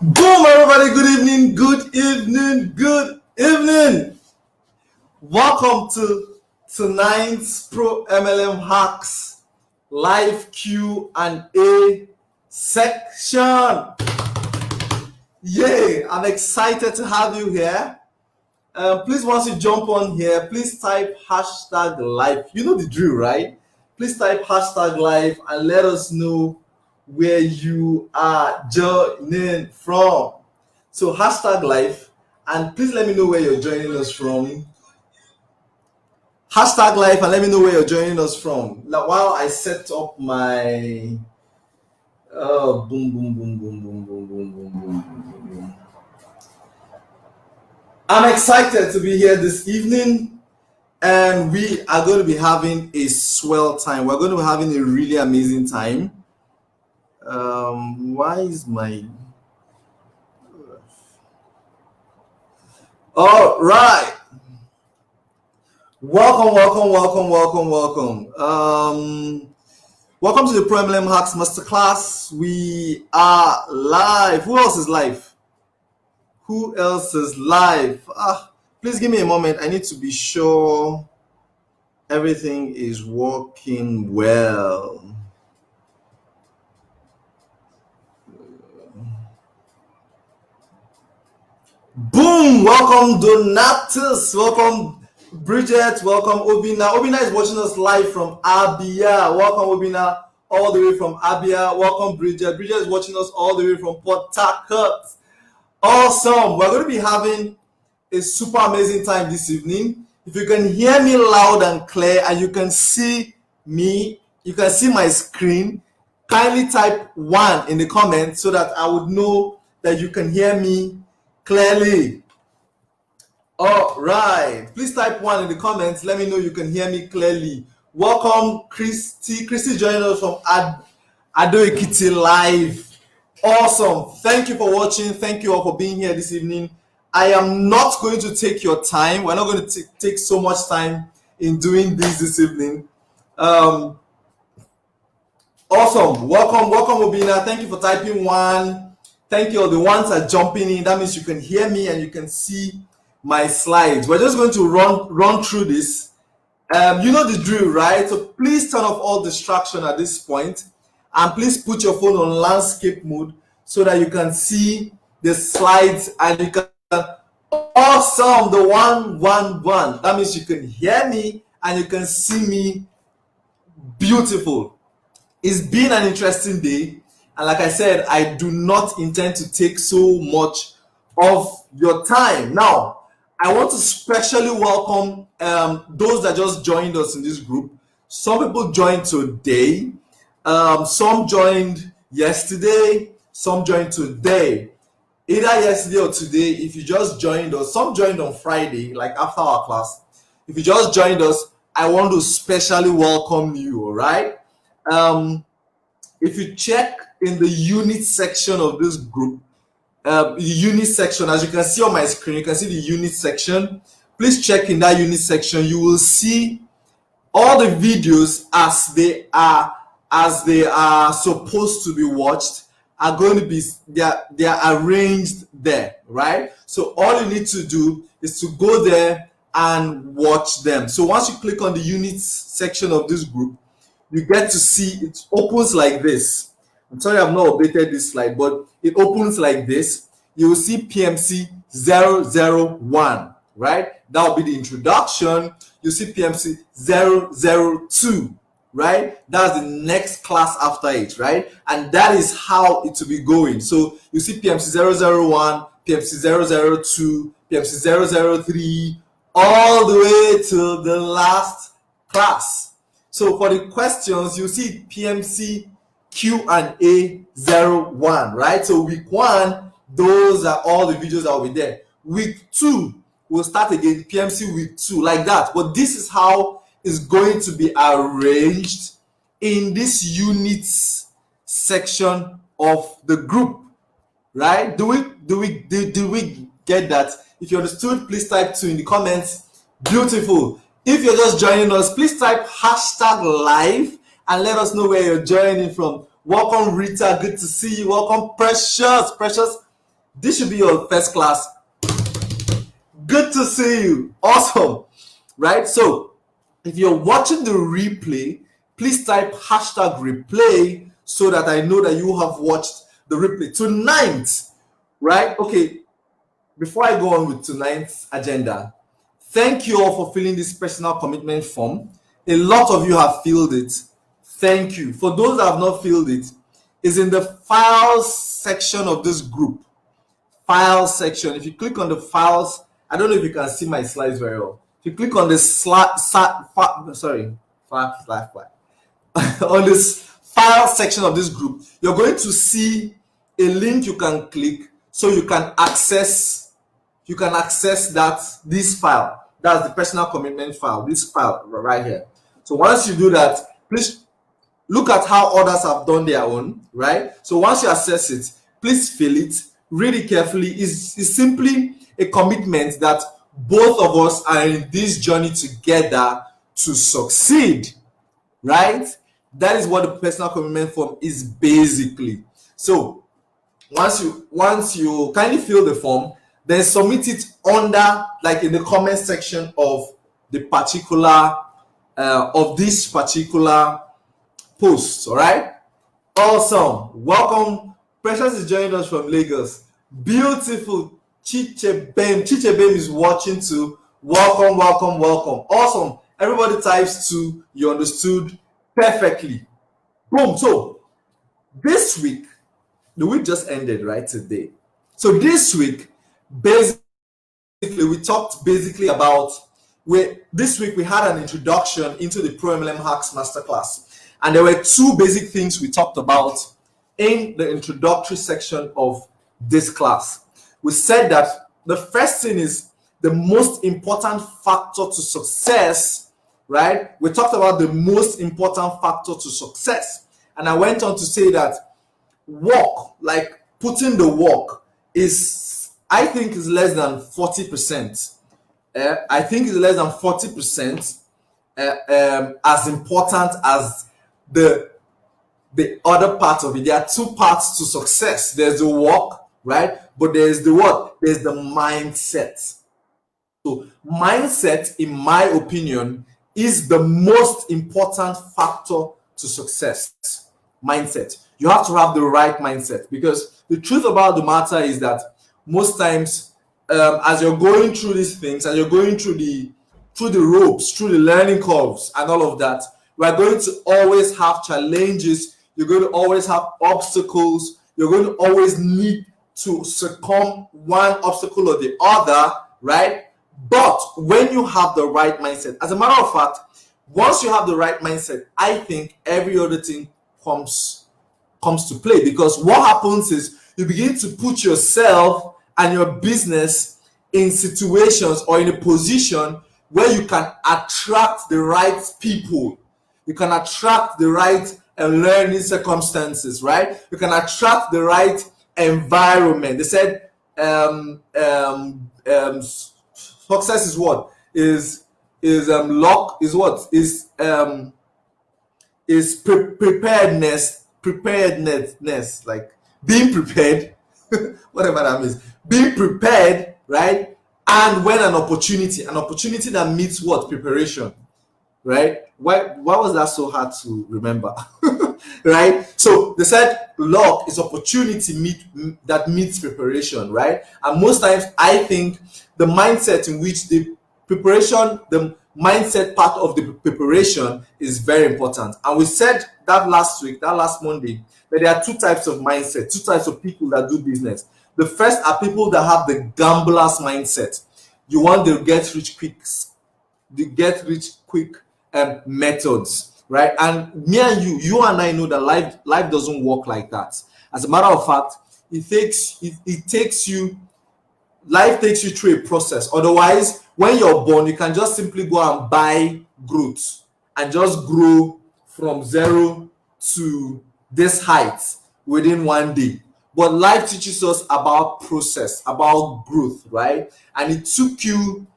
Boom, everybody. Good evening, good evening, good evening. Welcome to tonight's ProMLM Hacks live Q&A section. Yay, I'm excited to have you here. Please, once you jump on here, please type hashtag live. You know the drill, right? Please type hashtag live and let us know where you are joining from. So hashtag live, and please let me know where you're joining us from. Hashtag live and let me know where you're joining us from. Now, while I set up my boom, boom, boom, boom, boom, boom, boom, boom, boom, boom. I'm excited to be here this evening, and we are going to be having a swell time. We're going to be having a really amazing time. Why is my... All right. Welcome. Welcome to the ProMLM Hacks Masterclass. We are live. Who else is live? Please give me a moment. I need to be sure everything is working well. Boom! Welcome Donatus. Welcome Bridget. Welcome Obina. Obina is watching us live from Abia. Welcome Obina, all the way from Abia. Welcome Bridget. Bridget is watching us all the way from Port Harcourt. Awesome. We're going to be having a super amazing time this evening. If you can hear me loud and clear and you can see me, you can see my screen, kindly type 1 in the comments so that I would know that you can hear me clearly. All right. Please type 1 in the comments. Let me know you can hear me clearly. Welcome, Christy. Christy joining us from Ado Ekiti live. Awesome. Thank you for watching. Thank you all for being here this evening. I am not going to take your time. We're not going to take so much time in doing this evening. Awesome. Welcome, Obina. Thank you for typing 1. Thank you all. The ones are jumping in. That means you can hear me and you can see my slides. We're just going to run through this. You know the drill, right? So please turn off all distraction at this point, and please put your phone on landscape mode so that you can see the slides and you can... Awesome, the 111. That means you can hear me and you can see me. Beautiful. It's been an interesting day. And like I said, I do not intend to take so much of your time. Now, I want to specially welcome those that just joined us in this group. Some people joined today. Some joined yesterday. Some joined today. Either yesterday or today, if you just joined us. Some joined on Friday, like after our class. If you just joined us, I want to specially welcome you, all right? If you check in the unit section of this group, the unit section, as you can see on my screen, you can see the unit section. Please check in that unit section. You will see all the videos as they are supposed to be watched are going to be, they are arranged there, right? So all you need to do is to go there and watch them. So once you click on the units section of this group, you get to see it opens like this. I'm sorry I've not updated this slide, but it opens like this. You will see PMC 001, right? That will be the introduction. You see PMC 002, right? That's the next class after it, right? And that is how it will be going. So you see PMC 001, PMC 002, PMC 003, all the way to the last class. So for the questions, you see PMC Q&A 01, right? So week 1, those are all the videos that will be there. Week 2, we'll start again, PMC week 2, like that. But this is how it's going to be arranged in this units section of the group, right? Do we get that? If you understood, please type 2 in the comments. Beautiful. If you're just joining us, please type #live and let us know where you're joining from. Welcome, Rita. Good to see you. Welcome, Precious. Precious, this should be your first class. Good to see you. Awesome. Right? So, if you're watching the replay, please type #replay so that I know that you have watched the replay. Tonight, right? Okay, before I go on with tonight's agenda, thank you all for filling this personal commitment form. A lot of you have filled it. Thank you. For those that have not filled it, it's in the files section of this group. Files section. If you click on the files, I don't know if you can see my slides very well. If you click on this on this file section of this group, you're going to see a link you can click so you can access this file. That's the personal commitment file, this file right here. So once you do that, please look at how others have done their own, right? So once you access it, please fill it, read it carefully. It's simply a commitment that both of us are in this journey together to succeed, right? That is what the personal commitment form is basically. So once you kindly fill the form, then submit it under, like in the comment section of the particular of this particular post. All right, awesome. Welcome. Precious is joining us from Lagos. Beautiful. Chichebem is watching too. Welcome, welcome, welcome. Awesome. Everybody types 2. You understood perfectly. Boom. So this week, the week just ended, right, today. So this week, basically, we talked about this week we had an introduction into the ProMLM Hacks Masterclass, and there were 2 basic things we talked about in the introductory section of this class. We said that the first thing is the most important factor to success, right? We talked about the most important factor to success, and I went on to say that work, like putting the work, I think is less than 40%. I think it's less than 40% as important as the other part of it. There are 2 parts to success. There's the work, right? But there's the what? There's the mindset. So mindset, in my opinion, is the most important factor to success. Mindset. You have to have the right mindset, because the truth about the matter is that most times, as you're going through these things, as you're going through the ropes, through the learning curves and all of that, we're going to always have challenges. You're going to always have obstacles. You're going to always need to succumb one obstacle or the other, right? But when you have the right mindset, as a matter of fact, once you have the right mindset, I think every other thing comes to play, because what happens is you begin to put yourself and your business in situations or in a position where you can attract the right people. You can attract the right learning circumstances, right? You can attract the right environment. They said success is what? Luck is what? Is preparedness, like being prepared, whatever that means. Being prepared, right? And when an opportunity that meets what? Preparation, right? Why was that so hard to remember? Right? So they said luck is opportunity that meets preparation, right? And most times I think the mindset in which the preparation, the mindset part of the preparation is very important. And we said that last week, that last Monday, that there are two types of mindset, two types of people that do business. The first are people that have the gambler's mindset. You want the get rich quick methods, right? And me and you and I know that life doesn't work like that. As a matter of fact, life takes you through a process. Otherwise, when you're born, you can just simply go and buy growth and just grow from zero to this height within one day. But life teaches us about process, about growth, right? And it took you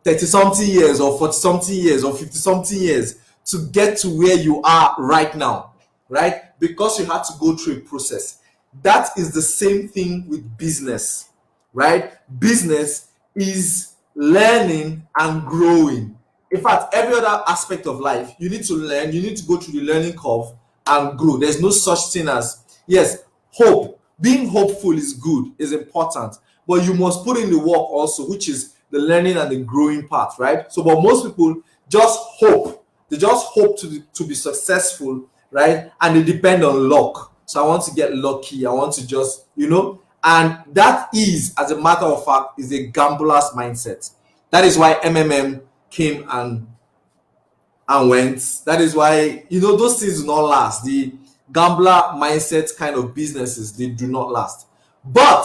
30 something years or 40 something years or 50 something years to get to where you are right now, right? Because you had to go through a process. That is the same thing with business, right? Business is learning and growing. In fact, every other aspect of life, you need to learn, you need to go through the learning curve and grow. There's no such thing as, yes, hope. Being hopeful is good, is important, but you must put in the work also, which is the learning and the growing part, right? So, but most people just hope. They just hope to be successful, right? And they depend on luck. So I want to get lucky. I want to just, and that is, as a matter of fact, is a gambler's mindset. That is why MMM came and went. That is why, those things do not last. The gambler mindset kind of businesses, they do not last. But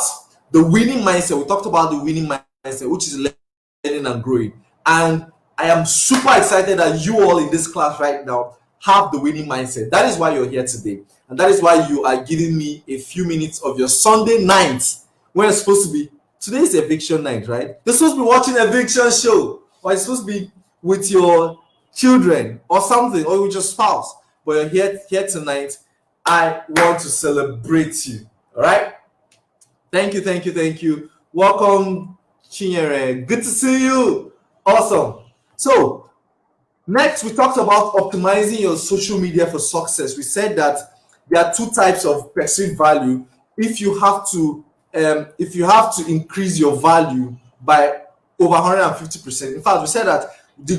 the winning mindset, we talked about the winning mindset, which is learning and growing. And I am super excited that you all in this class right now have the winning mindset. That is why you're here today. And that is why you are giving me a few minutes of your Sunday night when it's supposed to be, today is eviction night, right? You're supposed to be watching an eviction show, or you're supposed to be with your children or something, or with your spouse. But you're here tonight. I want to celebrate you. All right? Thank you. Welcome, Chinyere. Good to see you. Awesome. So, next we talked about optimizing your social media for success. We said that there are two types of perceived value. If you have to increase your value by over 150%. In fact, we said that the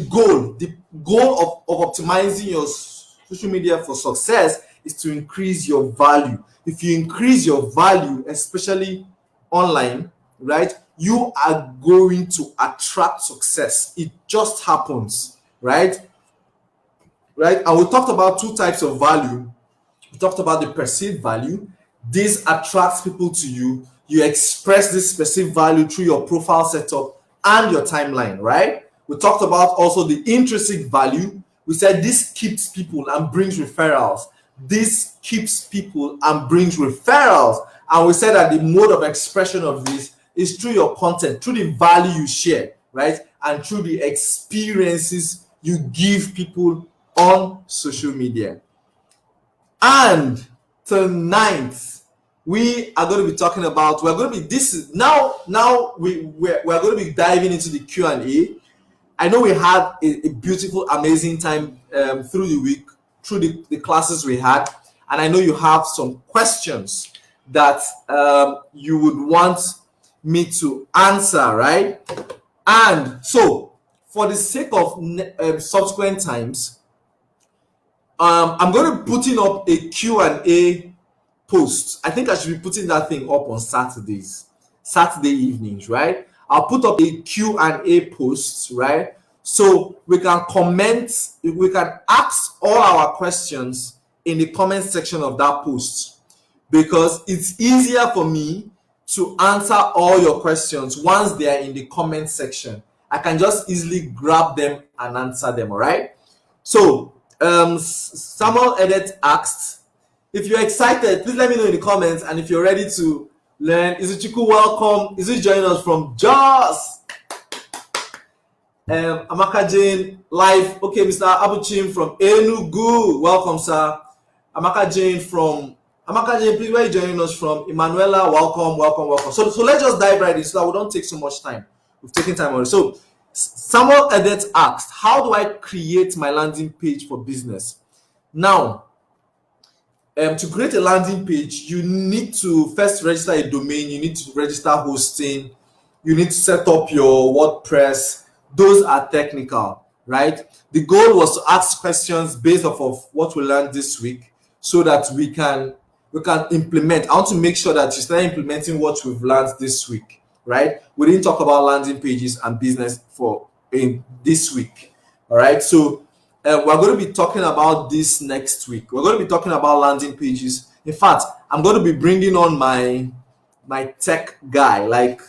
goal of optimizing your social media for success is to increase your value. If you increase your value, especially online, right, you are going to attract success. It just happens, right? And we talked about two types of value. We talked about the perceived value. This attracts people to you. You express this perceived value through your profile setup and your timeline, right? We talked about also the intrinsic value. We said this keeps people and brings referrals. This keeps people and brings referrals. And we said that the mode of expression of this is through your content, through the value you share, right? And through the experiences you give people on social media. And tonight, we are going to be talking about, we're going to be diving into the Q&A. I know we had a beautiful, amazing time through the week, through the classes we had, and I know you have some questions that you would want me to answer, right? And so, for the sake of subsequent times, I'm going to be putting up a Q&A post. I think I should be putting that thing up on Saturday evenings, right? I'll put up a Q&A post, right? So we can comment, we can ask all our questions in the comment section of that post, because it's easier for me to answer all your questions once they are in the comment section. I can just easily grab them and answer them, all right? So Samuel Edet asked, if you're excited, please let me know in the comments, and if you're ready to learn. Izuchiku, welcome. Izu joining us from Jos. Amaka Jane live. Okay, Mr. Abuchim from Enugu. Welcome, sir. Amaka Jane, please, where are you joining us from? Emanuela, welcome. So let's just dive right in so that we don't take so much time. We've taken time already. So Samuel Edet asked, how do I create my landing page for business? Now, to create a landing page, you need to first register a domain, you need to register hosting, you need to set up your WordPress. Those are technical, right? The goal was to ask questions based off of what we learned this week, so that we can implement. I want to make sure that you start implementing what we've learned this week, right? We didn't talk about landing pages and business in this week, all right? So we're going to be talking about this next week. We're going to be talking about landing pages. In fact, I'm going to be bringing on my tech guy, like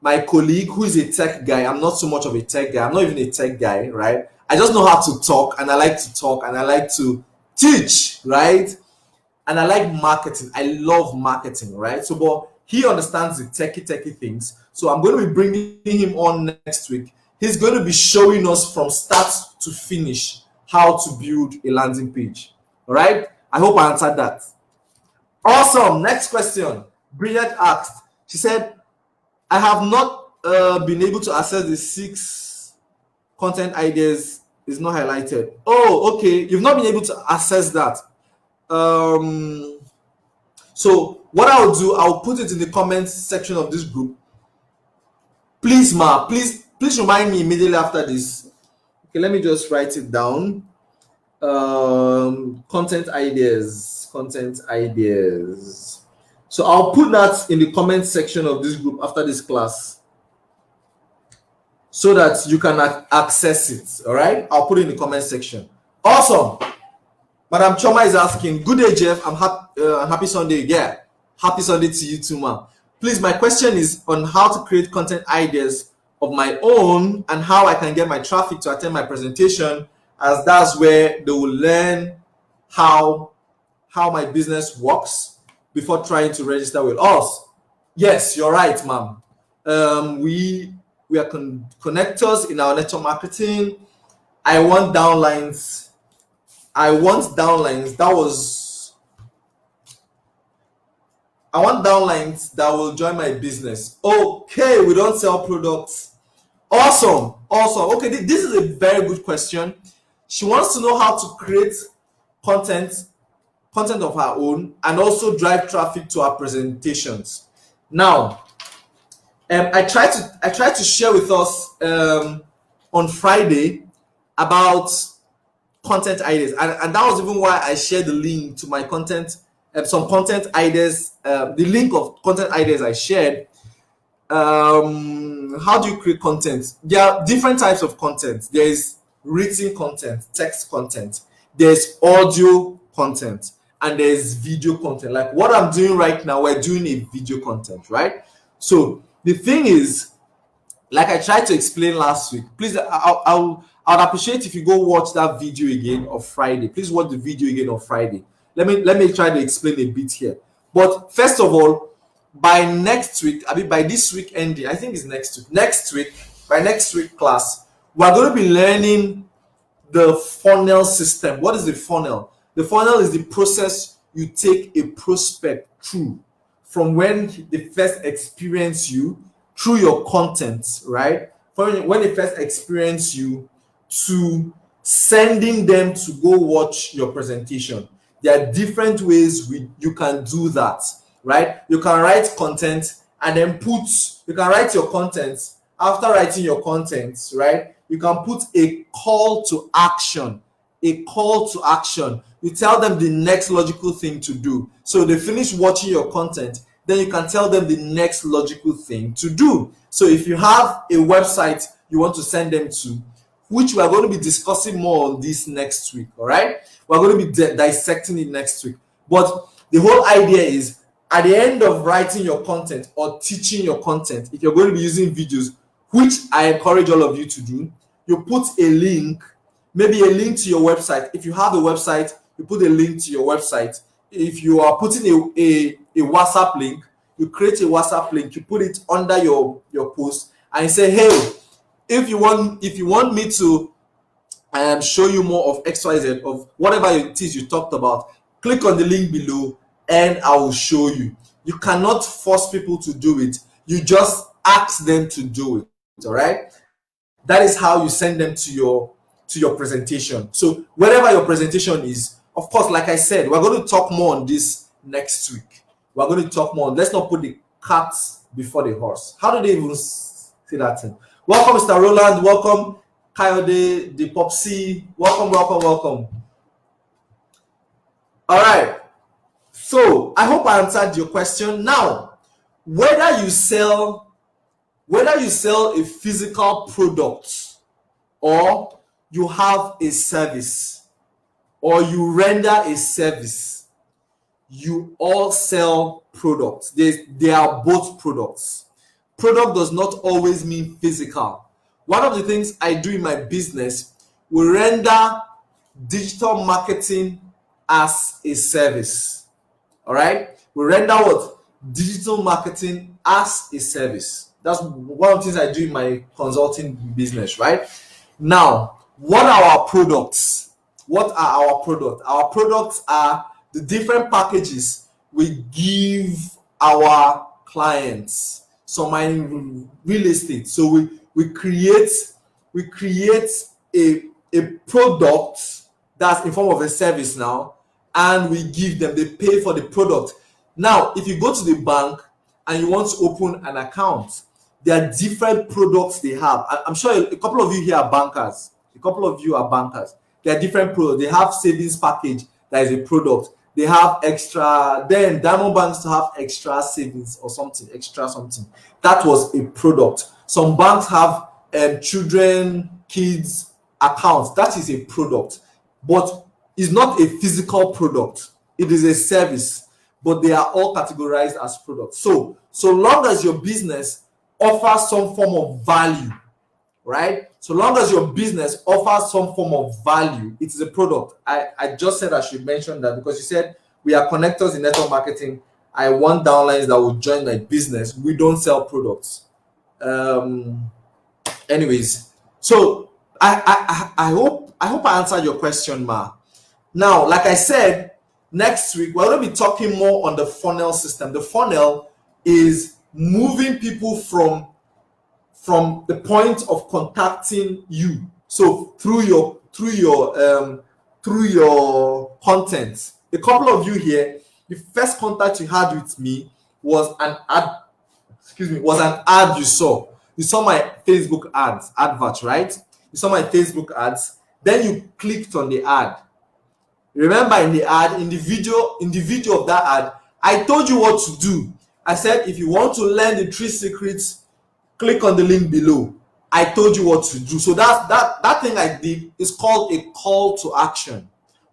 my colleague who is a tech guy. I'm not so much of a tech guy. I'm not even a tech guy, right? I just know how to talk, and I like to talk, and I like to teach, right? And I like marketing. I love marketing, right? So, but he understands the techie things. So I'm going to be bringing him on next week. He's going to be showing us from start to finish how to build a landing page. All right? I hope I answered that. Awesome. Next question. Brilliant asked. She said, I have not been able to access the 6 content ideas. Is not highlighted. Oh, okay. You've not been able to access that. So what I'll do, I'll put it in the comments section of this group. Please, please remind me immediately after this. Okay, let me just write it down. Content ideas. So I'll put that in the comment section of this group after this class, so that you can access it. All right, I'll put it in the comment section. Awesome. Madam Choma is asking, good day, Jeff. I'm happy Sunday. Yeah, happy Sunday to you too, ma'am. Please, my question is on how to create content ideas of my own and how I can get my traffic to attend my presentation, as that's where they will learn how my business works before trying to register with us. Yes, you're right, ma'am. We are connectors in our network marketing. I want downlines that will join my business. Okay, we don't sell products. Awesome. Okay, this is a very good question. She wants to know how to create content of her own and also drive traffic to her presentations. Now, I tried to share with us on Friday about content ideas, and that was even why I shared the link to my content, some content ideas, the link of content ideas I shared. How do you create content? There are different types of content. There is written content, text content, there's audio content, and there's video content. Like what I'm doing right now, we're doing a video content, right? So the thing is, like I tried to explain last week, please, I'd appreciate if you go watch that video again of Friday. Please watch the video again of Friday. Let me try to explain a bit here. But first of all, by next week, by this week ending, I think it's next week, by next week class, we're going to be learning the funnel system. What is the funnel? The funnel is the process you take a prospect through from when they first experience you through your content, right? When they first experience you to sending them to go watch your presentation. There are different ways you can do that, right? You can write content and then you can write your content. After writing your content, right, you can put a call to action. You tell them the next logical thing to do. So they finish watching your content, then you can tell them the next logical thing to do. So if you have a website you want to send them to, which we are going to be discussing more on this next week, all right? We're going to be dissecting it next week. But the whole idea is, at the end of writing your content or teaching your content, if you're going to be using videos, which I encourage all of you to do, you put a link, maybe a link to your website. If you have a website, you put a link to your website. If you are putting a WhatsApp link, you create a WhatsApp link, you put it under your post, and you say, hey, if you want me to show you more of XYZ, of whatever it is you talked about, click on the link below and I will show you. You cannot force people to do it. You just ask them to do it. All right. That is how you send them to your presentation. So whatever your presentation is, of course, like I said, we're going to talk more on this next week. We're going to talk more. Let's not put the cart before the horse. How do they even say that thing? Welcome, Mr. Roland. Welcome, Coyote, the Popsy. Welcome, welcome, welcome. All right. So I hope I answered your question. Now, whether you sell a physical product or you have a service or you render a service, you all sell products. They are both products. Product does not always mean physical. One of the things I do in my business, we render digital marketing as a service. All right, we render what? Digital marketing as a service. That's one of the things I do in my consulting business, right? Now, what are our products? What are our products? Our products are the different packages we give our clients. Some are in real estate. So we create a product that's in form of a service now, and we give them, they pay for the product. Now, if you go to the bank and you want to open an account, there are different products they have. I'm sure a couple of you here are bankers. A couple of you are bankers. There are different products. They have savings package that is a product. They have extra, then Diamond Banks to have extra savings or something, extra something. That was a product. Some banks have children, kids accounts. That is a product. But it's not a physical product. It is a service. But they are all categorized as products. So long as your business offers some form of value, right? So long as your business offers some form of value, it is a product. I just said I should mention that because you said we are connectors in network marketing. I want downlines that will join my business. We don't sell products. Anyways, so I hope I answered your question, Ma. Now, like I said, next week we're going to be talking more on the funnel system. The funnel is moving people from the point of contacting you, so through your content. A couple of you here, the first contact you had with me was an ad you saw my Facebook advert, right? You saw my Facebook ads, then you clicked on the ad. Remember, in the video of that ad, I told you what to do. I said, if you want to learn the 3 secrets, click on the link below. I told you what to do. So that thing I did is called a call to action.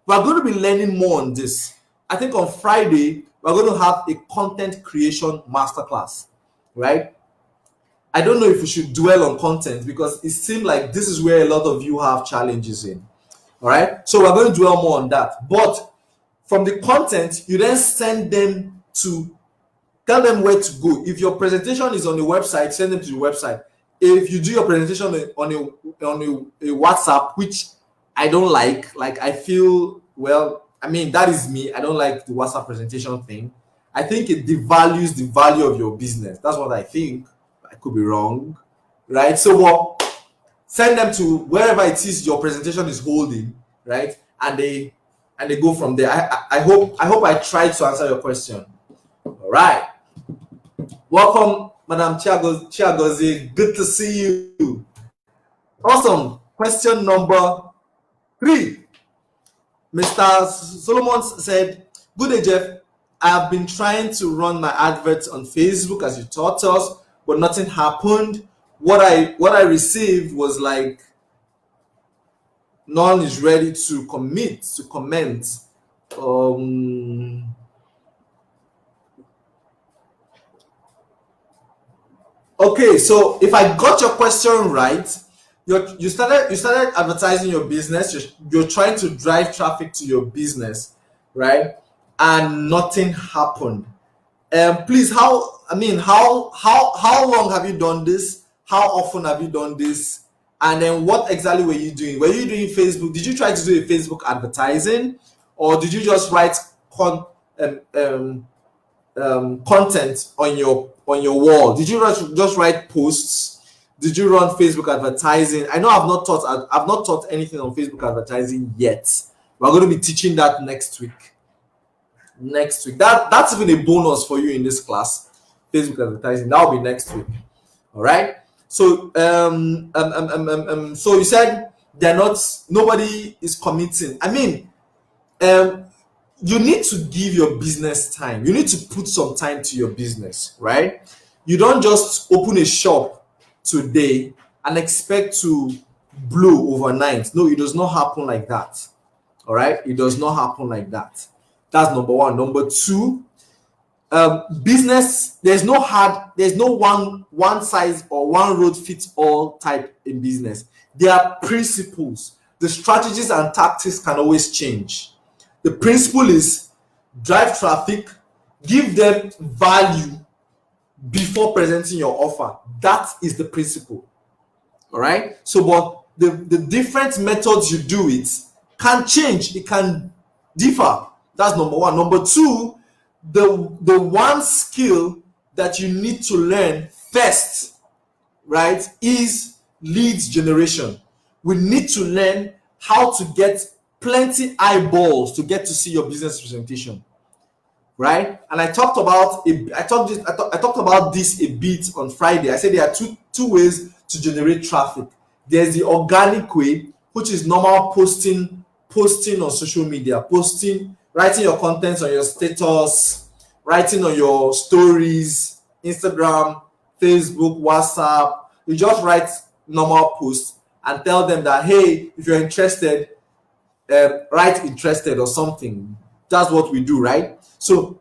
We're going to be learning more on this. I think on Friday, we're going to have a content creation masterclass, right? I don't know if we should dwell on content because it seems like this is where a lot of you have challenges in. All right. So we're going to dwell more on that. But from the content, you then send them to tell them where to go. If your presentation is on the website, send them to the website. If you do your presentation on a WhatsApp, which I don't like I feel, well, I mean, that is me. I don't like the WhatsApp presentation thing. I think it devalues the value of your business. That's what I think. I could be wrong, right? So what? Send them to wherever it is your presentation is holding, right? And they go from there. I hope I tried to answer your question. All right. Welcome, Madam Chiagozi. Good to see you. Awesome. Question number 3. Mr. Solomon said, "Good day, Jeff. I have been trying to run my adverts on Facebook as you taught us, but nothing happened. What I received was like, none is ready to comment. Okay, so if I got your question right, you started advertising your business. You're trying to drive traffic to your business, right? And nothing happened. Please, how long have you done this? How often have you done this? And then what exactly were you doing? Were you doing Facebook? Did you try to do a Facebook advertising, or did you just write content on your wall? Did you just write posts? Did you run Facebook advertising? I know I've not taught anything on Facebook advertising yet. We're going to be teaching that next week. That's even a bonus for you in this class. Facebook advertising, that'll be next week. All right. So so you said they're not, nobody is committing. I mean, you need to give your business time. You need to put some time to your business, right? You don't just open a shop today and expect to blow overnight. No, it does not happen like that. All right, it does not happen like that. That's number one. Number two, business, there's no one size or one road fits all type in business. There are principles. The strategies and tactics can always change. The principle is drive traffic, give them value before presenting your offer. That is the principle. All right. So, but the different methods you do it can change, it can differ. That's number one. Number two, the one skill that you need to learn first, right, is leads generation. We need to learn how to get plenty eyeballs to get to see your business presentation, right? And I talked about this a bit on Friday. I said there are two ways to generate traffic. There's the organic way, which is normal posting on social media, writing your contents on your status, writing on your stories, Instagram, Facebook, WhatsApp. You just write normal posts and tell them that, hey, if you're interested, write interested or something. That's what we do, right? So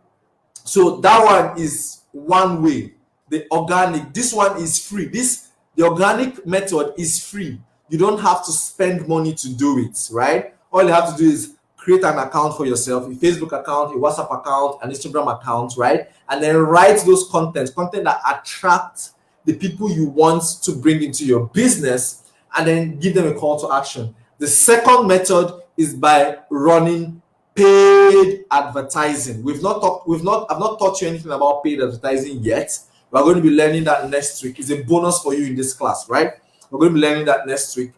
that one is one way. The organic, this one is free. The organic method is free. You don't have to spend money to do it, right? All you have to do is create an account for yourself, a Facebook account, a WhatsApp account, an Instagram account, right? And then write those content that attract the people you want to bring into your business, and then give them a call to action. The second method is by running paid advertising. I've not taught you anything about paid advertising yet. We're going to be learning that next week. It's a bonus for you in this class, right? We're going to be learning that next week.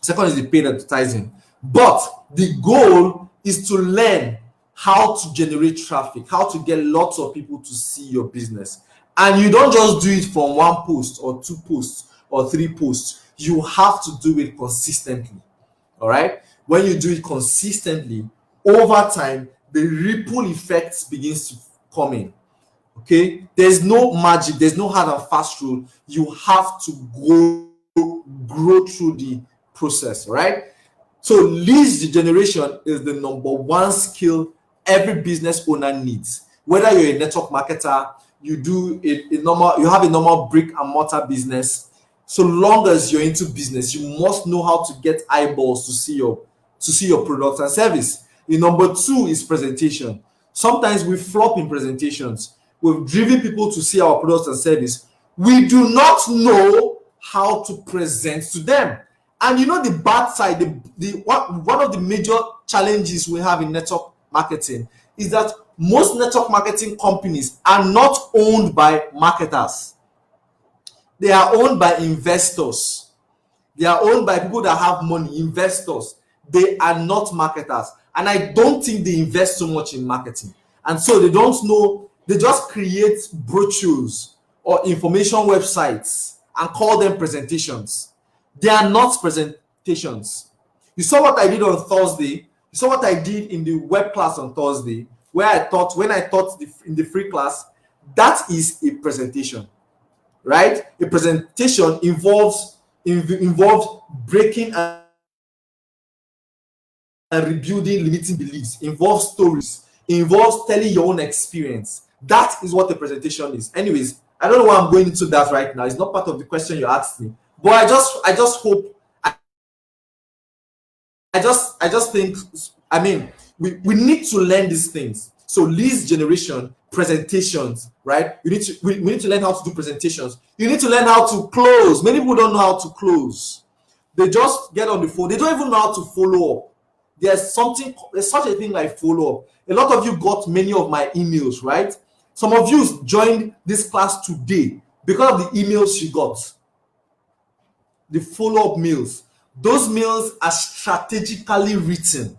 Second is the paid advertising. But the goal is to learn how to generate traffic, how to get lots of people to see your business. And you don't just do it from one post or two posts or three posts. You have to do it consistently. All right? When you do it consistently, over time, the ripple effects begins to come in. Okay? There's no magic. There's no hard and fast rule. You have to grow through the process, right? So leads generation is the number one skill every business owner needs. Whether you're a network marketer, you have a normal brick and mortar business, so long as you're into business, you must know how to get eyeballs to see your product and service. The number two is presentation. Sometimes we flop in presentations. We've driven people to see our products and service. We do not know how to present to them. And you know the bad side, one of the major challenges we have in network marketing is that most network marketing companies are not owned by marketers. They are owned by investors. They are owned by people that have money, investors. They are not marketers. And I don't think they invest so much in marketing. And so they don't know, they just create brochures or information websites and call them presentations. They are not presentations. You saw what I did on Thursday. You saw what I did in the web class on Thursday, when I taught in the free class. That is a presentation, right? A presentation involves breaking and rebuilding limiting beliefs, involves stories, involves telling your own experience. That is what a presentation is. Anyways, I don't know why I'm going into that right now. It's not part of the question you asked me. But I just hope, I just think, I mean, we need to learn these things. So leads generation, presentations, right? We need to learn how to do presentations. You need to learn how to close. Many people don't know how to close. They just get on the phone. They don't even know how to follow up. There's such a thing like follow up. A lot of you got many of my emails, right? Some of you joined this class today because of the emails you got. The follow-up mails. Those mails are strategically written.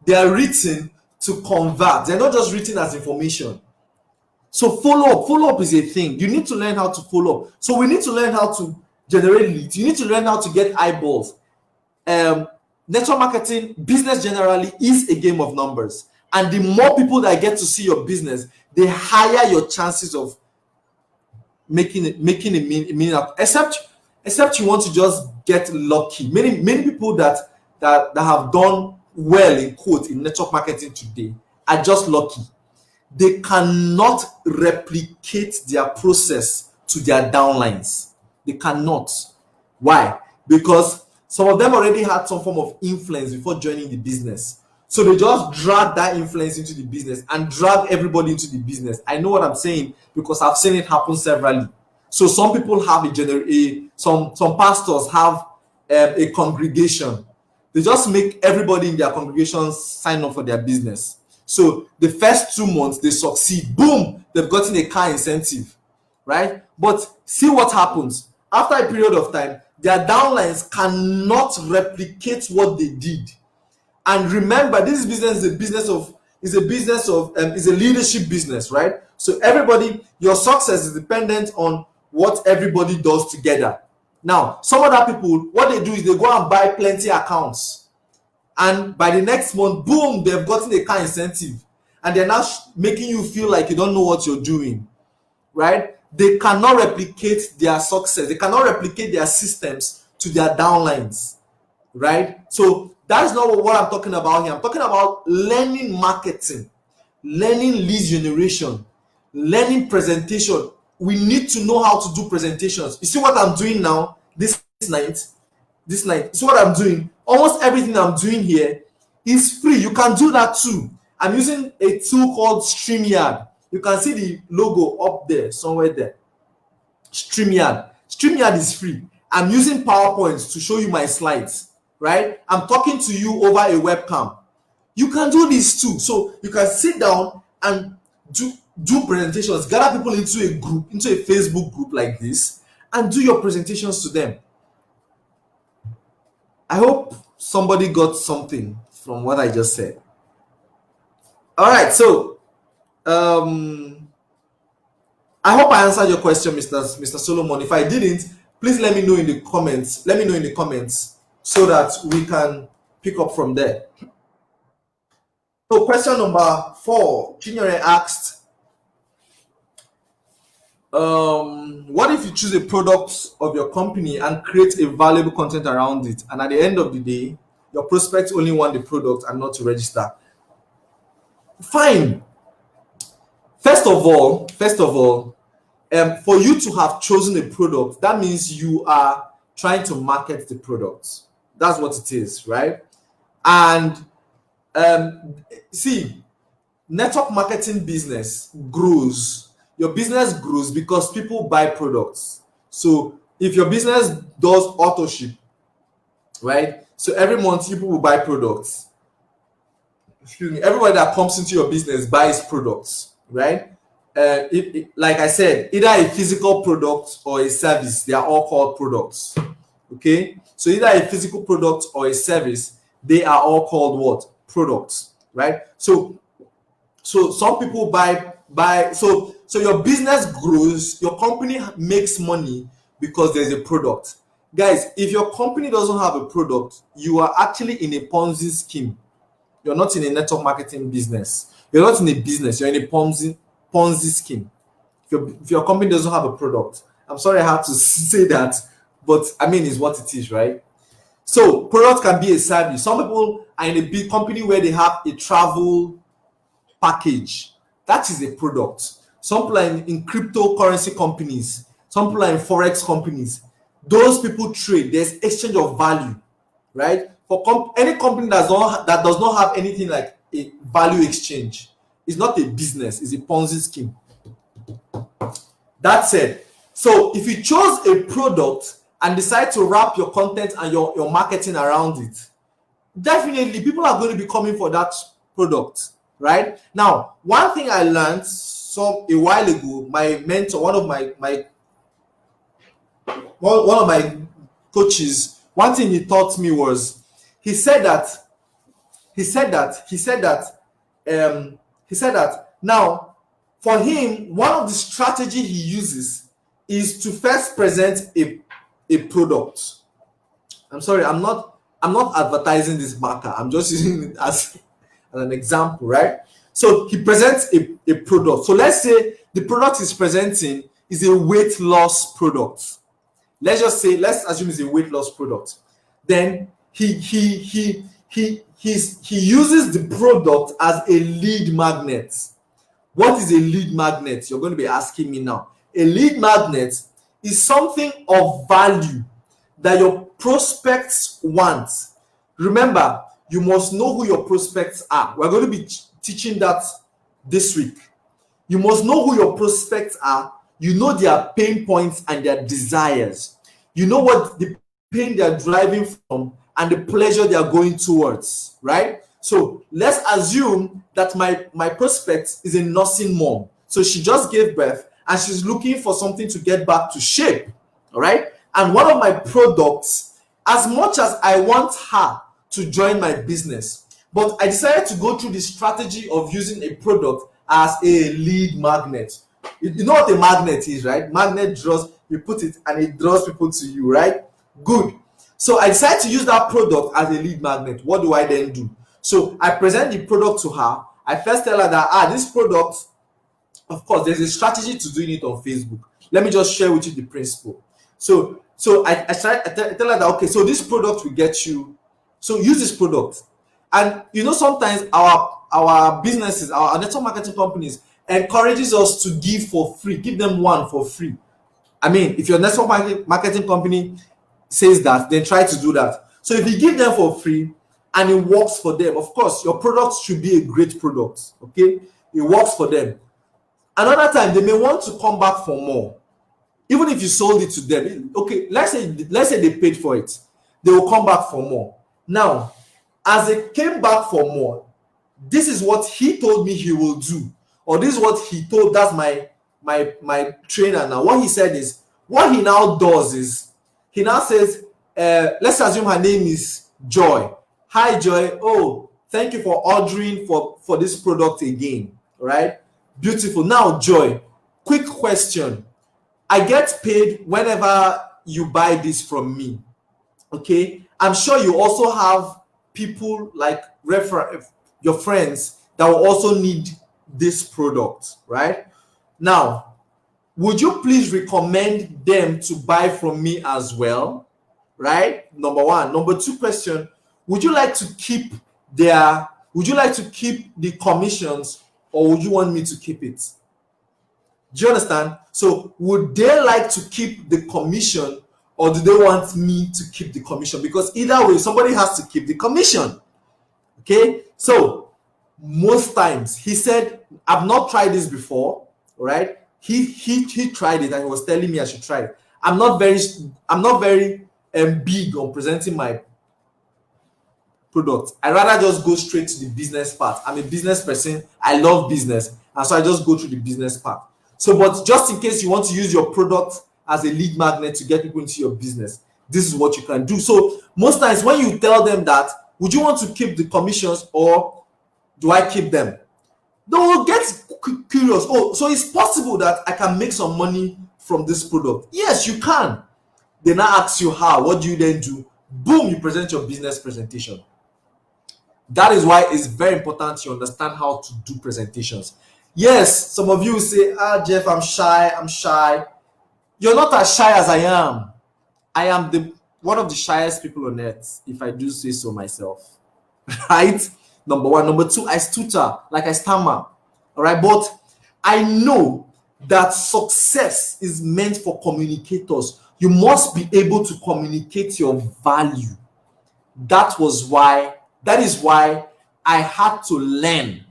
They are written to convert. They're not just written as information. So follow up is a thing. You need to learn how to follow up. So we need to learn how to generate leads. You need to learn how to get eyeballs. Network marketing, business generally, is a game of numbers. And the more people that get to see your business, the higher your chances of making a meaning up. Except you want to just get lucky. Many people that have done well in quote in network marketing today are just lucky. They cannot replicate their process to their downlines. They cannot. Why? Because some of them already had some form of influence before joining the business. So they just drag that influence into the business and drag everybody into the business. I know what I'm saying because I've seen it happen severally. So some people have some pastors have a congregation. They just make everybody in their congregation sign up for their business. So the first 2 months they succeed, boom, they've gotten a car incentive, right? But see what happens after a period of time. Their downlines cannot replicate what they did. And remember, this business is a leadership business, right? So everybody, your success is dependent on what everybody does together. Now, some other people, what they do is they go and buy plenty accounts, and by the next month, boom, they've gotten a car incentive, and they're now making you feel like you don't know what you're doing, right? They cannot replicate their success. They cannot replicate their systems to their downlines, right? So that's not what I'm talking about here. I'm talking about learning marketing, learning lead generation, learning presentation. We need to know how to do presentations. You see what I'm doing now this night? See what I'm doing? Almost everything I'm doing here is free. You can do that too. I'm using a tool called StreamYard. You can see the logo up there, somewhere there. StreamYard. StreamYard is free. I'm using PowerPoint to show you my slides, right? I'm talking to you over a webcam. You can do this too. So you can sit down and do presentations, gather people into a group, into a Facebook group like this, and do your presentations to them. I hope somebody got something from what I just said. All right, so I hope I answered your question, Mr. Solomon. If I didn't, please let me know in the comments. Let me know in the comments so that we can pick up from there. So question number 4, Chinyere asked, what if you choose a product of your company and create a valuable content around it, and at the end of the day, your prospects only want the product and not to register? Fine. First of all, for you to have chosen a product, that means you are trying to market the product. That's what it is, right? And see, network marketing business grows. Your business grows because people buy products. So if your business does auto ship, right? So every month people will buy products. Excuse me. Everybody that comes into your business buys products, right? Like I said, either a physical product or a service, they are all called products. Okay, so either a physical product or a service, they are all called what? Products, right? So some people buy. So your business grows, your company makes money because there's a product. Guys, if your company doesn't have a product, you are actually in a Ponzi scheme. You're not in a network marketing business. You're not in a business. You're in a Ponzi scheme. If your company doesn't have a product, I'm sorry I have to say that, but I mean, it's what it is, right? So product can be a service. Some people are in a big company where they have a travel package. That is a product. Some people are in cryptocurrency companies. Some people are in forex companies. Those people trade. There's exchange of value, right? For any company that does not have anything like a value exchange, it's not a business. It's a Ponzi scheme. That said, so if you chose a product and decide to wrap your content and your marketing around it, definitely people are going to be coming for that product, right? Now, one thing I learned a while ago, my mentor, one of my coaches, one thing he taught me was, he said that now For him, one of the strategy he uses is to first present a product. I'm sorry, I'm not advertising this marker. I'm just using it as an example, right? So he presents a product. So let's say the product he's presenting is a weight loss product. Let's assume it's a weight loss product. Then he uses the product as a lead magnet. What is a lead magnet? You're going to be asking me now. A lead magnet is something of value that your prospects want. Remember, you must know who your prospects are. We're going to be teaching that this week. You must know who your prospects are. You know their pain points and their desires. You know what the pain they are driving from and the pleasure they are going towards, right? So let's assume that my prospect is a nursing mom. So she just gave birth and she's looking for something to get back to shape, all right? And one of my products, as much as I want her to join my business, but I decided to go through the strategy of using a product as a lead magnet. You know what a magnet is, right? Magnet draws, you put it and it draws people to you, right? Good. So I decided to use that product as a lead magnet. What do I then do? So I present the product to her. I first tell her that, this product, of course, there's a strategy to doing it on Facebook. Let me just share with you the principle. So I tell her that, okay, so this product will get you, so use this product. And you know, sometimes our businesses, our network marketing companies encourages us to give for free, give them one for free. I mean, if your network marketing company says that, then try to do that. So if you give them for free and it works for them, of course, your product should be a great product, okay? It works for them. Another time, they may want to come back for more. Even if you sold it to them, okay, let's say they paid for it, they will come back for more. Now, as they came back for more, this is what he told me he will do, or this is what he told, that's my trainer now. What he said is, what he now does is, he now says, let's assume her name is Joy. Hi, Joy. Oh, thank you for ordering for this product again, right? Beautiful. Now, Joy, quick question. I get paid whenever you buy this from me, okay? I'm sure you also have people like your friends that will also need this product, right? Now, would you please recommend them to buy from me as well, right? Number one. Number two question, would you like to keep the commissions, or would you want me to keep it? Do you understand? So would they like to keep the commission, or do they want me to keep the commission? Because either way, somebody has to keep the commission. Okay, so most times he said, I've not tried this before, right? He tried it and he was telling me I should try it. I'm not very big on presenting my product. I rather just go straight to the business part. I'm a business person. I love business, and so I just go through the business part. So, but just in case you want to use your product as a lead magnet to get people into your business, this is what you can do. So most times when you tell them that, would you want to keep the commissions or do I keep them? They will get curious. Oh, so it's possible that I can make some money from this product. Yes, you can. They now ask you how. What do you then do? Boom, you present your business presentation. That is why it's very important you understand how to do presentations. Yes, some of you will say, Jeff, I'm shy. You're not as shy as I am. I am one of the shyest people on earth, if I do say so myself. Right? Number one. Number two, I stutter, like I stammer. All right, but I know that success is meant for communicators. You must be able to communicate your value. That is why I had to learn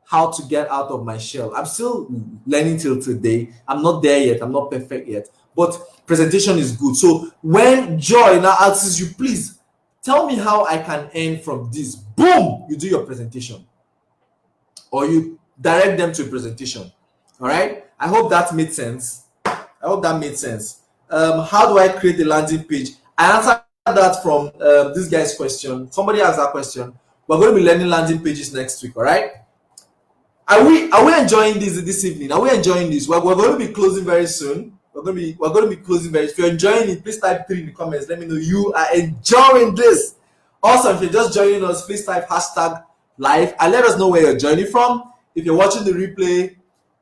how to get out of my shell. I'm still learning till today. I'm not there yet. I'm not perfect yet. But presentation is good. So when Joy now asks you, please tell me how I can earn from this, boom, you do your presentation. Or you direct them to a presentation. All right? I hope that made sense. How do I create a landing page? I answered that from this guy's question. Somebody asked that question. We're going to be learning landing pages next week, all right? Are we enjoying this evening? Are we enjoying this? We're going to be closing very soon. We're going to be closing very soon. If you're enjoying it, please type 3 in the comments. Let me know you are enjoying this. Also, if you're just joining us, please type hashtag live and let us know where you're joining from. If you're watching the replay,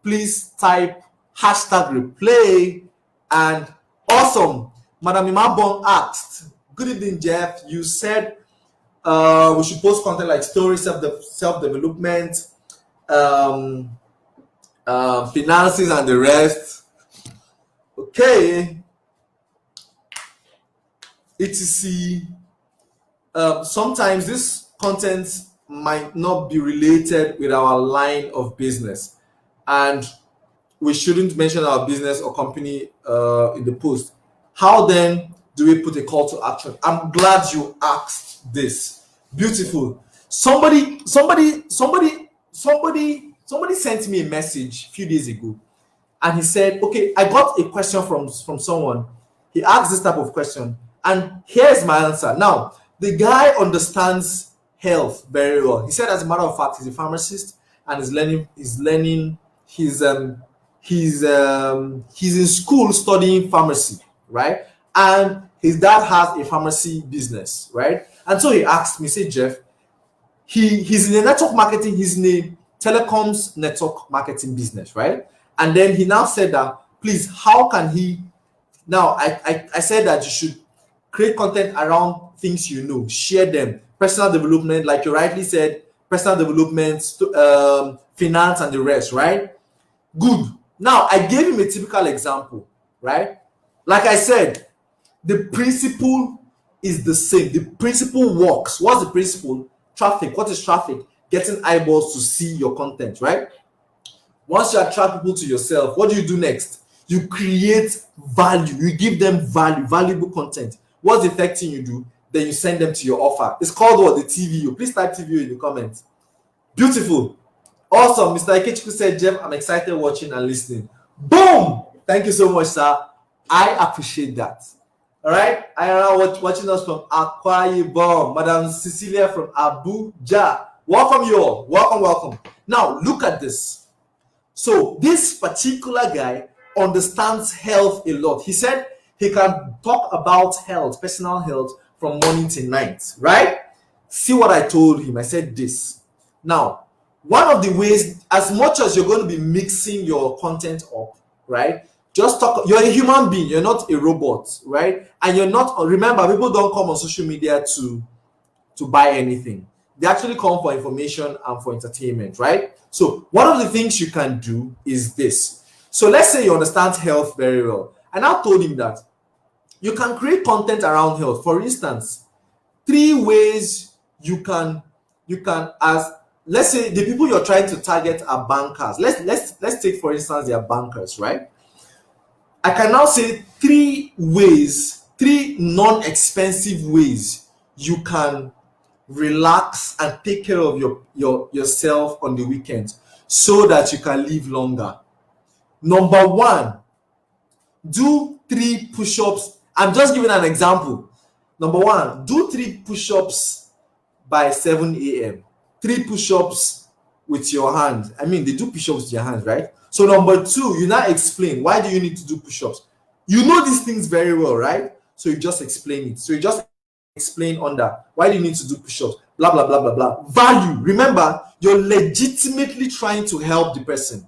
please type hashtag replay. And awesome, Madam Imabong asked, good evening, Jeff. You said we should post content like stories, self-development, finances, and the rest. Okay. etc. Sometimes this content might not be related with our line of business, and we shouldn't mention our business or company in the post. How then do we put a call to action? I'm glad you asked this. Beautiful. Somebody sent me a message a few days ago, and he said, okay, I got a question from someone. He asked this type of question, and here's my answer. Now, the guy understands health very well. He said, as a matter of fact, he's a pharmacist and he's in school studying pharmacy, right? And his dad has a pharmacy business, right? And so he asked me, say, Jeff, he's in a network marketing, he's in a telecoms network marketing business, right? And then he now said that, please, how can he now? I said that you should create content around things you know, share them, personal development, like you rightly said, personal development, finance, and the rest, right? Good. Now, I gave him a typical example, right? Like I said, the principle is the same. The principle works. What's the principle? Traffic. What is traffic? Getting eyeballs to see your content, right? Once you attract people to yourself, what do you do next? You create value. You give them value, valuable content. What's the third thing you do? Then you send them to your offer. It's called what? The TVO. Please type TVO in the comments. Beautiful. Awesome. Mr. Ikechukwu said, Jeff, I'm excited watching and listening. Boom! Thank you so much, sir. I appreciate that. All right. I am now watching us from Akwa Ibom. Madam Cecilia from Abuja. Welcome you all. Welcome, welcome. Now, look at this. So, this particular guy understands health a lot. He said he can talk about health, personal health, from morning to night, right? See what I told him. I said this. Now, one of the ways, as much as you're going to be mixing your content up, right? Just talk. You're a human being. You're not a robot, right? And you're not. Remember, people don't come on social media to buy anything. They actually come for information and for entertainment, right? So one of the things you can do is this. So let's say you understand health very well. And I told him that you can create content around health. For instance, 3 ways you can as let's say the people you're trying to target are bankers. Let's take for instance they are bankers, right? I can now say 3 ways, 3 non-expensive ways you can relax and take care of yourself on the weekends so that you can live longer. Number 1, do 3 push-ups. I'm just giving an example. Number 1, do 3 push-ups by 7 a.m. 3 push-ups with your hand. I mean, they do push-ups with your hands, right? So number 2, you now explain why do you need to do push-ups. You know these things very well, right? So you just explain it. So you just explain on that. Why do you need to do push-ups? Blah, blah, blah, blah, blah. Value. Remember, you're legitimately trying to help the person.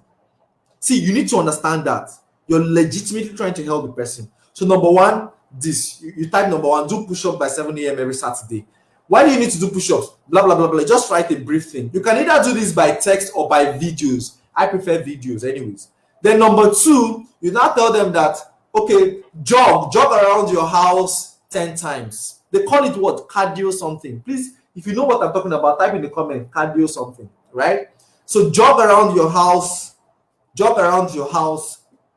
See, you need to understand that. You're legitimately trying to help the person. So number 1, this. You type number 1, do push-ups by 7 a.m. every Saturday. Why do you need to do push-ups? Blah, blah, blah, blah. Just write a brief thing. You can either do this by text or by videos. I prefer videos anyways. Then number 2, you now tell them that, okay, jog around your house 10 times. They call it what? Cardio something. Please, if you know what I'm talking about, type in the comment, cardio something, right? So jog around your house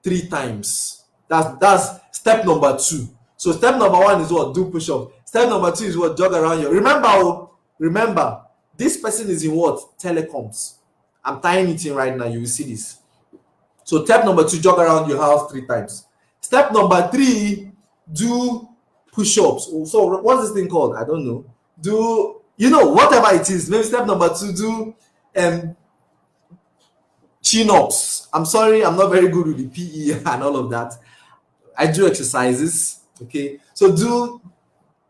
3 times. That's step number 2. So step number 1 is what? Do push-ups. Step number 2 is what? Jog around your. Remember, this person is in what? Telecoms. I'm tying it in right now. You will see this. So step number 2, jog around your house 3 times. Step number 3, do push-ups. So what's this thing called? I don't know. Do whatever it is. Maybe step number 2, do Chin-ups. I'm sorry, I'm not very good with the PE and all of that. I do exercises. Okay, so do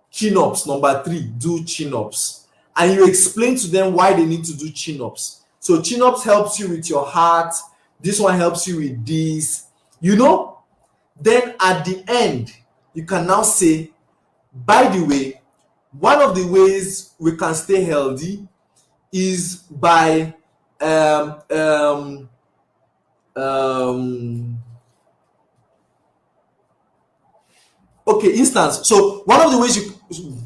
chin-ups. Number 3, do chin-ups, and you explain to them why they need to do chin-ups. So chin-ups helps you with your heart. This one helps you with this. Then at the end, you can now say, by the way, one of the ways we can stay healthy is by okay, instance. So one of the ways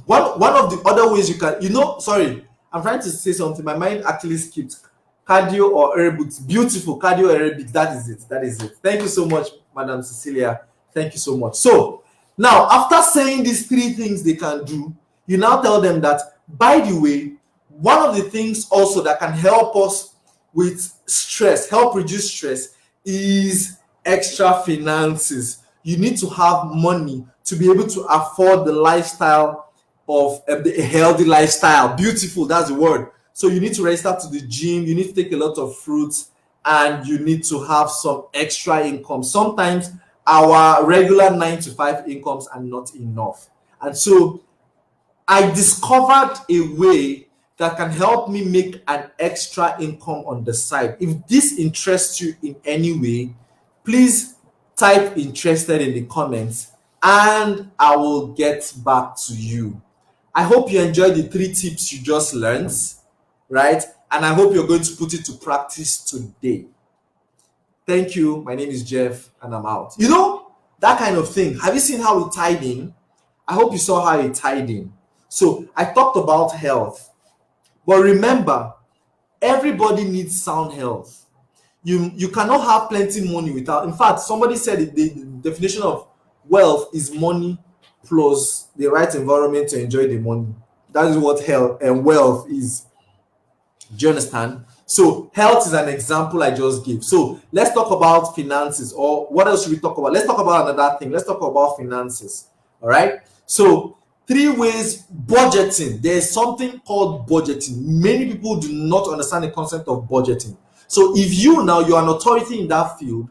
one of the other ways you can, sorry, I'm trying to say something. My mind actually skipped. Cardio or aerobics. Beautiful. Cardio aerobics. That is it. That is it. Thank you so much, Madam Cecilia. Thank you so much. So now, after saying these 3 things they can do, you now tell them that, by the way, one of the things also that can help us with stress, help reduce stress, is extra finances. You need to have money to be able to afford the lifestyle of a healthy lifestyle. Beautiful, that's the word. So you need to register to the gym, you need to take a lot of fruits, and you need to have some extra income. Sometimes our regular 9 to 5 incomes are not enough. And so I discovered a way that can help me make an extra income on the side. If this interests you in any way, please type interested in the comments and I will get back to you. I hope you enjoyed the 3 tips you just learned, right? And I hope you're going to put it to practice today. Thank you. My name is Jeff and I'm out. That kind of thing. Have you seen how it tied in? I hope you saw how it tied in. So I talked about health. But remember, everybody needs sound health. You cannot have plenty money without. In fact, somebody said the definition of wealth is money plus the right environment to enjoy the money. That is what health and wealth is. Do you understand? So health is an example I just gave. So let's talk about finances. Or what else should we talk about? Let's talk about another thing. Let's talk about finances. All right. So 3 ways. Budgeting. There is something called budgeting. Many people do not understand the concept of budgeting. So if you're an authority in that field,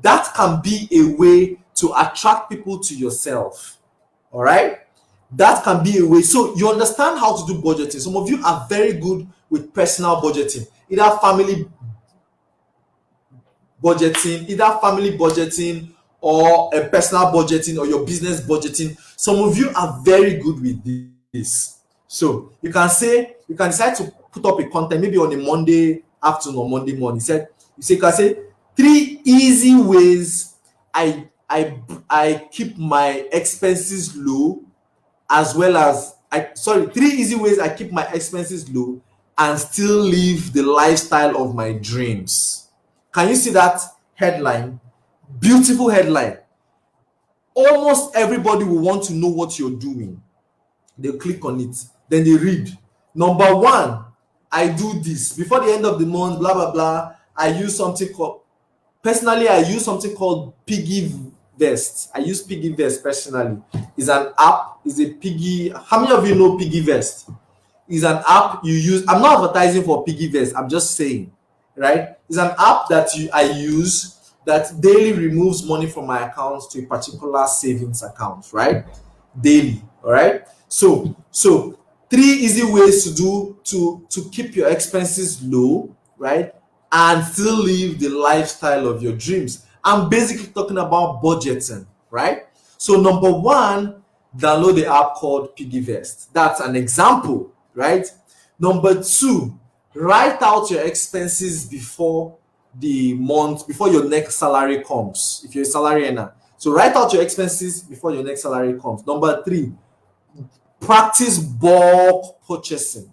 that can be a way to attract people to yourself. All right. That can be a way. So you understand how to do budgeting. Some of you are very good with personal budgeting, either family budgeting or a personal budgeting or your business budgeting. Some of you are very good with this. So you can decide to put up a content maybe on a Monday afternoon or Monday morning. You can say 3 easy ways I keep my expenses low, as well as 3 easy ways I keep my expenses low and still live the lifestyle of my dreams. Can you see that headline? Beautiful headline. Almost everybody will want to know what you're doing. They'll click on it. Then they read. Number 1, I do this. Before the end of the month, blah, blah, blah. I use something called Piggy Vest. I use Piggy Vest personally. It's an app. It's a Piggy. How many of you know Piggy Vest? It's an app you use. I'm not advertising for Piggy Vest. I'm just saying, right? It's an app that I use that daily removes money from my accounts to a particular savings account, right? Daily, all right? So 3 easy ways to keep your expenses low, right? And still live the lifestyle of your dreams. I'm basically talking about budgeting, right? So number 1, download the app called Piggy Vest. That's an example, right? Number 2, write out your expenses before your next salary comes. If you're a salary earner, so write out your expenses before your next salary comes. Number 3, practice bulk purchasing.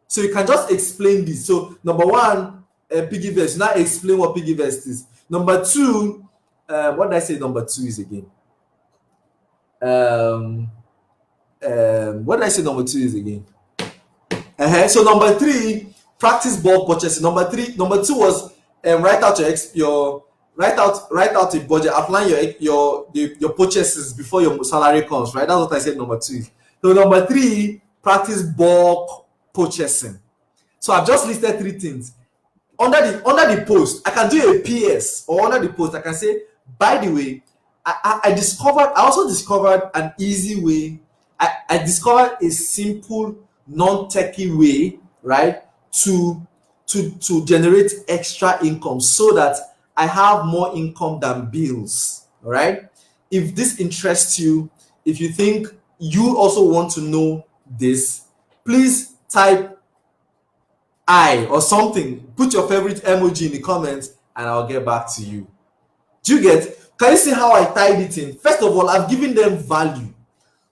So you can just explain this. So number 1, Piggy Vest. Now explain what Piggy Vest is. Number 2, what did I say number 2 is again? What did I say number 2 is again? So number 3, practice bulk purchasing. Number 2 was write out a budget, outline your purchases before your salary comes, right? That's what I said number 2. So number 3, practice bulk purchasing. So I've just listed 3 things. under the post, I can do a PS, or under the post I can say, by the way, I also discovered an easy way. I discovered a simple, non-techy way, right, to generate extra income, so that I have more income than bills. All right. If this interests you, if you think you also want to know this, please type I or something. Put your favorite emoji in the comments and I'll get back to you. Do you get? Can you see how I tied it in? First of all, I've given them value.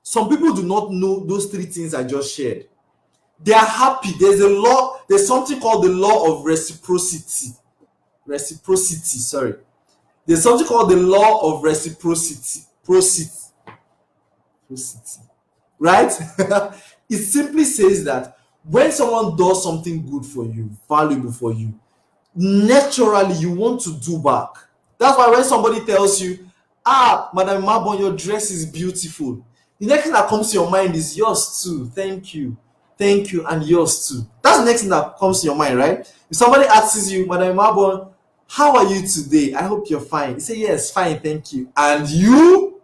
Some people do not know those three things I just shared. They are happy. There's something called the law of reciprocity. Sorry. There's something called the law of reciprocity. Right? It simply says that when someone does something good for you, valuable for you, naturally you want to do back. That's why when somebody tells you, Madam Mabon, your dress is beautiful, the next thing that comes to your mind is yours too. Thank you, and yours too. That's the next thing that comes to your mind, right? If somebody asks you, Madam Mabon, how are you today? I hope you're fine. You say, yes, fine, thank you. And you?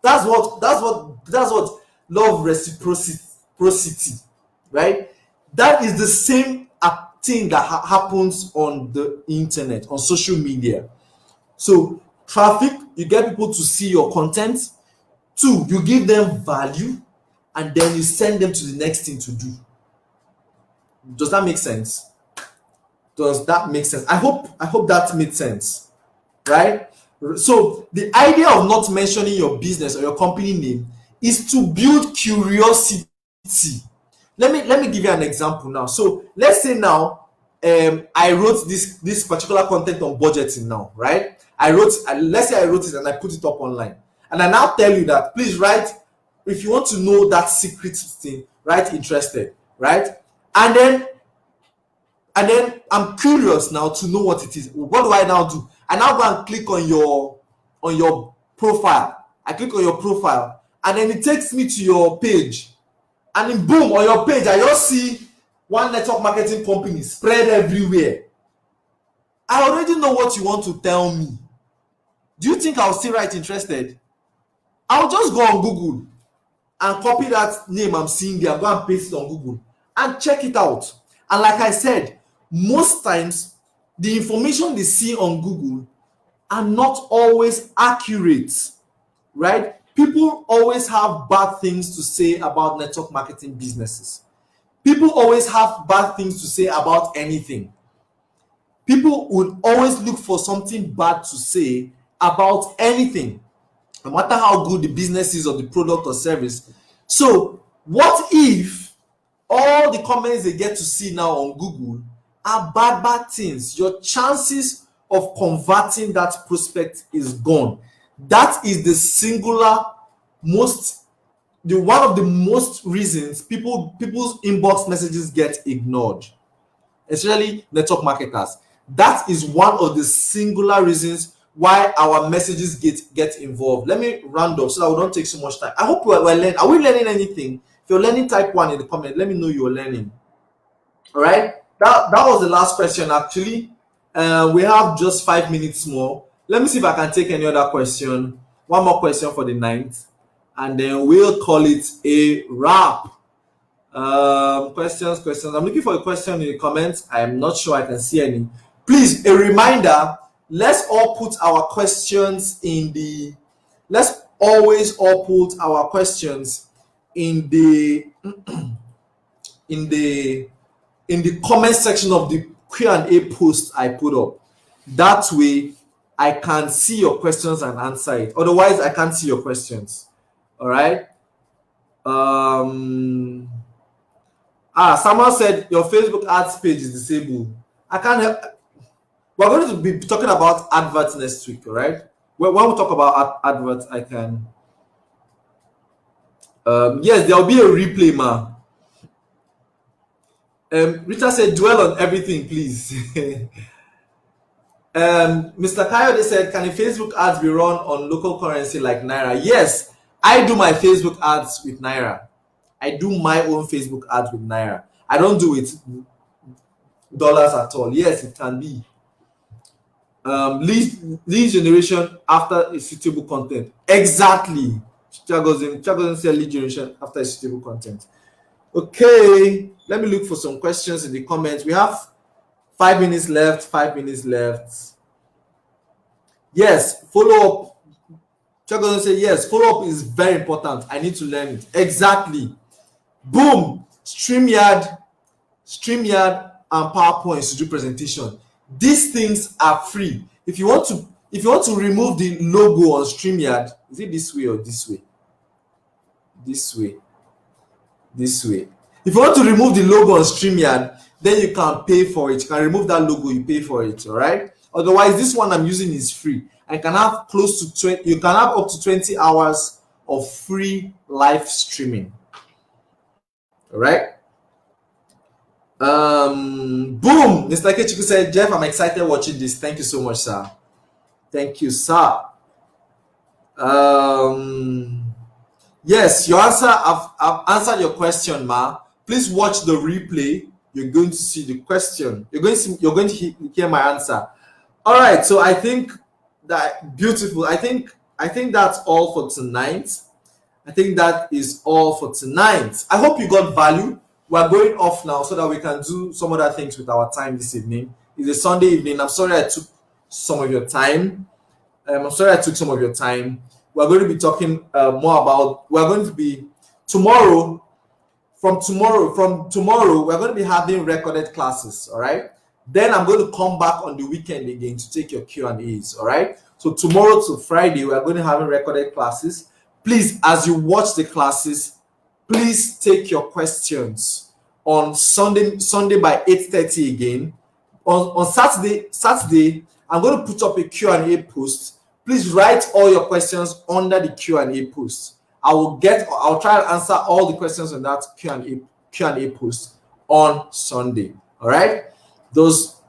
That's what love reciprocity, right? That is the same thing that happens on the internet, on social media. So traffic, you get people to see your content. 2, you give them value, and then you send them to the next thing to do. Does that make sense? I hope that made sense, right? So the idea of not mentioning your business or your company name is to build curiosity. Let me give you an example now. So let's say now I wrote this particular content on budgeting now, right? Let's say I wrote it and I put it up online, and I now tell you that please write, if you want to know that secret thing, write interested, right? And then I'm curious now to know what it is. What do I now do? I now go and click on your profile. I click on your profile, and then it takes me to your page. And then boom, on your page, I just see one network marketing company spread everywhere. I already know what you want to tell me. Do you think I'll still write interested? I'll just go on Google and copy that name I'm seeing there, go and paste it on Google and check it out. And like I said, most times the information they see on Google are not always accurate, right? People always have bad things to say about network marketing businesses. People always have bad things to say about anything. People would always look for something bad to say about anything, no matter how good the business is or the product or service. So what if all the comments they get to see now on Google are bad things? Your chances of converting that prospect is gone. That is the one of the most reasons people's inbox messages get ignored, especially network marketers. That is one of the singular reasons why our messages get involved. Let me round up so that we don't take so much time. I hope we're learning. Are we learning anything? If you're learning, type 1 in the comment. Let me know you're learning. All right. That was the last question actually. We have just 5 minutes more. Let me see if I can take any other question. One more question for the 9th, and then we'll call it a wrap. Questions. I'm looking for a question in the comments. I am not sure I can see any. Please, a reminder, let's all put our questions let's always all put our questions in the comment section of the Q&A post I put up. That way I can see your questions and answer it. Otherwise I can't see your questions. All right. Someone said your Facebook ads page is disabled. I can't help. We're going to be talking about adverts next week, all right? When we talk about adverts, I can. Yes, there'll be a replay, ma. Richard said, dwell on everything, please. Mr. Coyote said, can the Facebook ads be run on local currency like Naira? Yes, I do my Facebook ads with Naira. I do my own Facebook ads with Naira. I don't do it dollars at all. Yes, it can be. Lead generation after a suitable content. Exactly. Chagozin said lead generation after a suitable content. Okay, let me look for some questions in the comments. We have 5 minutes left. 5 minutes left. Yes, follow up. Chagozin said yes. Follow up is very important. I need to learn it. Exactly. Boom. StreamYard and PowerPoint to do presentation. These things are free. If you want to remove the logo on StreamYard, is it this way or this way? This way. This way. If you want to remove the logo on StreamYard, then you can pay for it. You can remove that logo, you pay for it, all right? Otherwise, this one I'm using is free. I can have close to 20, you can have up to 20 hours of free live streaming. All right? Boom. Mr. Kechiku said, Jeff, I'm excited watching this. Thank you so much, sir. Thank you, sir. Yes, your answer. I've answered your question, ma. Please watch the replay. You're going to see the question. You're going to hear my answer. All right. So I think that beautiful. I think that's all for tonight. I think that is all for tonight. I hope you got value. We're going off now so that we can do some other things with our time this evening. It's a Sunday evening. I'm sorry I took some of your time. We're going to be talking more about, we're going to be tomorrow, we're going to be having recorded classes, all right? Then I'm going to come back on the weekend again to take your Q&As, all right? So tomorrow to Friday, we're going to have recorded classes. Please, as you watch the classes, please take your questions on Sunday by 8:30 again. On Saturday, I'm going to put up a Q&A post. Please write all your questions under the Q&A post. I'll try to answer all the questions on that Q&A post on Sunday. All right? Does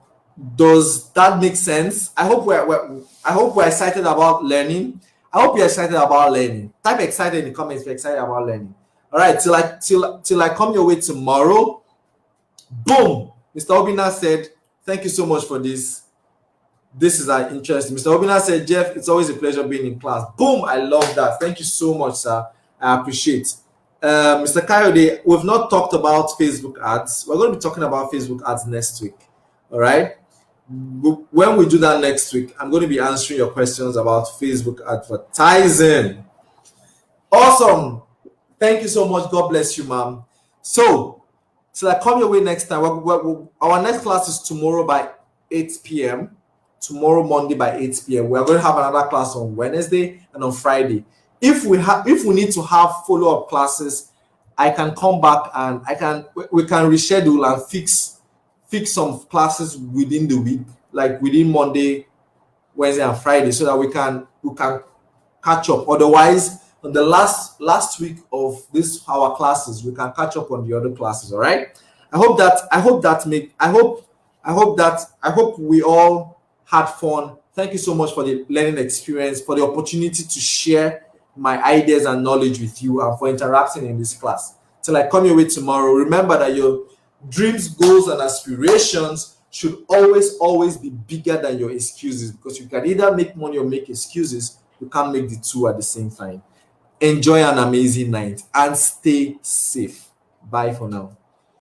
that make sense? I hope we're excited about learning. I hope you're excited about learning. Type excited in the comments if you're excited about learning. All right, till I come your way tomorrow. Boom! Mr. Obina said, thank you so much for this. This is interesting. Mr. Obina said, Jeff, it's always a pleasure being in class. Boom! I love that. Thank you so much, sir. I appreciate. Mr. Coyote, we've not talked about Facebook ads. We're going to be talking about Facebook ads next week. All right? When we do that next week, I'm going to be answering your questions about Facebook advertising. Awesome. Thank you so much. God bless you, ma'am. So, till I come your way next time, our next class is tomorrow by 8 p.m. Tomorrow, Monday by 8 p.m. We're going to have another class on Wednesday and on Friday. If we need to have follow-up classes, I can come back and we can reschedule and fix some classes within the week, like within Monday, Wednesday, and Friday, so that we can catch up. Otherwise, on the last week of our classes, we can catch up on the other classes. All right. I hope we all had fun. Thank you so much for the learning experience, for the opportunity to share my ideas and knowledge with you, and for interacting in this class. Till I come your way tomorrow, remember that your dreams, goals, and aspirations should always be bigger than your excuses, because you can either make money or make excuses. You can't make the two at the same time. Enjoy an amazing night and stay safe. Bye for now.